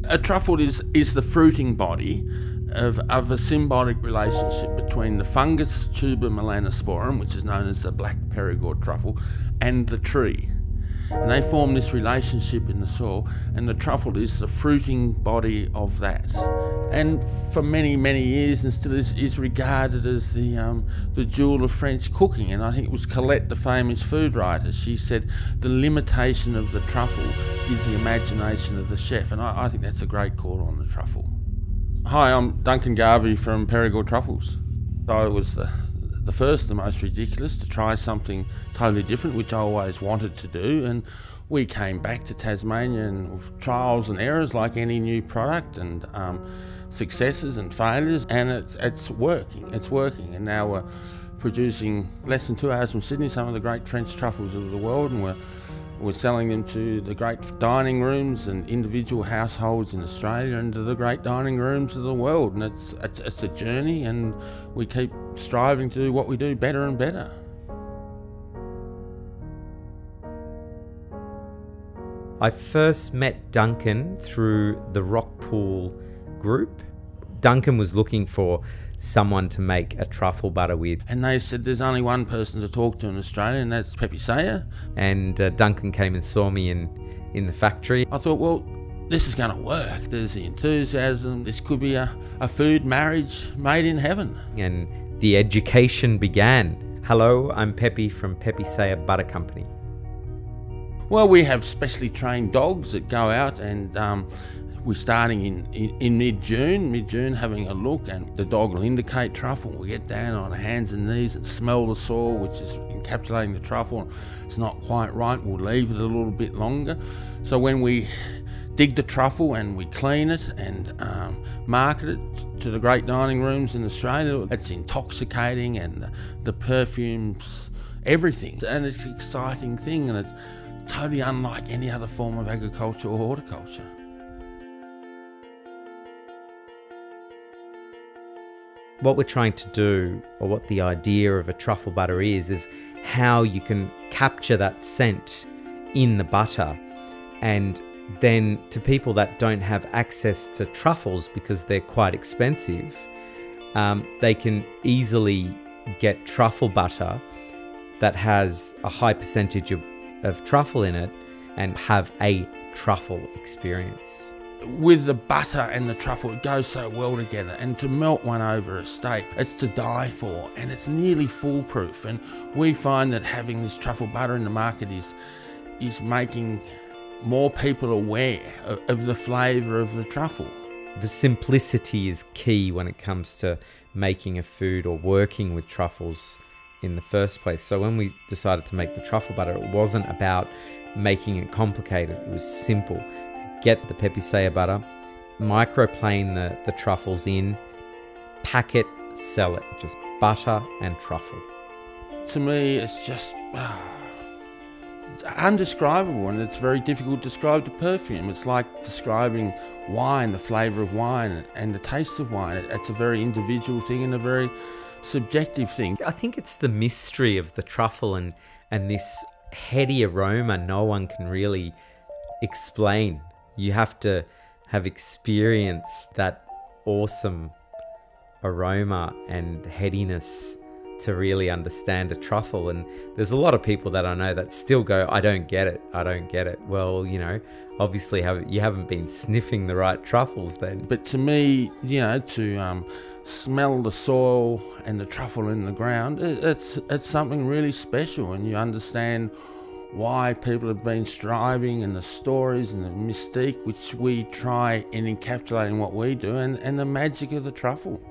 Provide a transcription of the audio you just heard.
A truffle is the fruiting body of a symbiotic relationship between the fungus Tuber melanosporum, which is known as the black perigord truffle, and the tree. And they form this relationship in the soil, and the truffle is the fruiting body of that. And for many, many years, and still is regarded as the jewel of French cooking. And I think it was Colette, the famous food writer, she said, the limitation of the truffle is the imagination of the chef. And I think that's a great call on the truffle. Hi, I'm Duncan Garvey from Perigord Truffles. I was the first, the most ridiculous, to try something totally different, which I always wanted to do. And we came back to Tasmania, and with trials and errors like any new product, and successes and failures, and it's working. And now we're producing less than 2 hours from Sydney some of the great French truffles of the world, and we're selling them to the great dining rooms and individual households in Australia, and to the great dining rooms of the world. And it's a journey, and we keep striving to do what we do better and better. I first met Duncan through the Rockpool group. Duncan was looking for someone to make a truffle butter with. And they said there's only one person to talk to in Australia, and that's Pepe. And Duncan came and saw me in the factory. I thought, well, this is going to work. There's the enthusiasm. This could be a food marriage made in heaven. And the education began. Hello, I'm Pepe from Pepe Butter Company. Well, we have specially trained dogs that go out, and we're starting in mid-June, having a look, and the dog will indicate truffle. We'll get down on our hands and knees and smell the soil, which is encapsulating the truffle. It's not quite right, we'll leave it a little bit longer. So when we dig the truffle and we clean it and market it to the great dining rooms in Australia, it's intoxicating, and the perfumes, everything. And it's an exciting thing, and it's totally unlike any other form of agriculture or horticulture. What we're trying to do, or what the idea of a truffle butter is how you can capture that scent in the butter. And then to people that don't have access to truffles because they're quite expensive, they can easily get truffle butter that has a high percentage of truffle in it and have a truffle experience. With the butter and the truffle, it goes so well together, and to melt one over a steak, it's to die for, and it's nearly foolproof. And we find that having this truffle butter in the market is making more people aware of the flavour of the truffle. The simplicity is key when it comes to making a food or working with truffles in the first place. So when we decided to make the truffle butter, it wasn't about making it complicated, it was simple. Get the Pepe butter, microplane the truffles in, pack it, sell it. Just butter and truffle. To me, it's just undescribable, and it's very difficult to describe the perfume. It's like describing wine, the flavour of wine and the taste of wine. It's a very individual thing and a very subjective thing. I think it's the mystery of the truffle and this heady aroma no one can really explain. You have to have experienced that awesome aroma and headiness to really understand a truffle. And there's a lot of people that I know that still go, I don't get it. Well, you know, obviously you haven't been sniffing the right truffles then. But to me, you know, to smell the soil and the truffle in the ground, it's something really special, and you understand why people have been striving, and the stories and the mystique which we try in encapsulating what we do, and the magic of the truffle.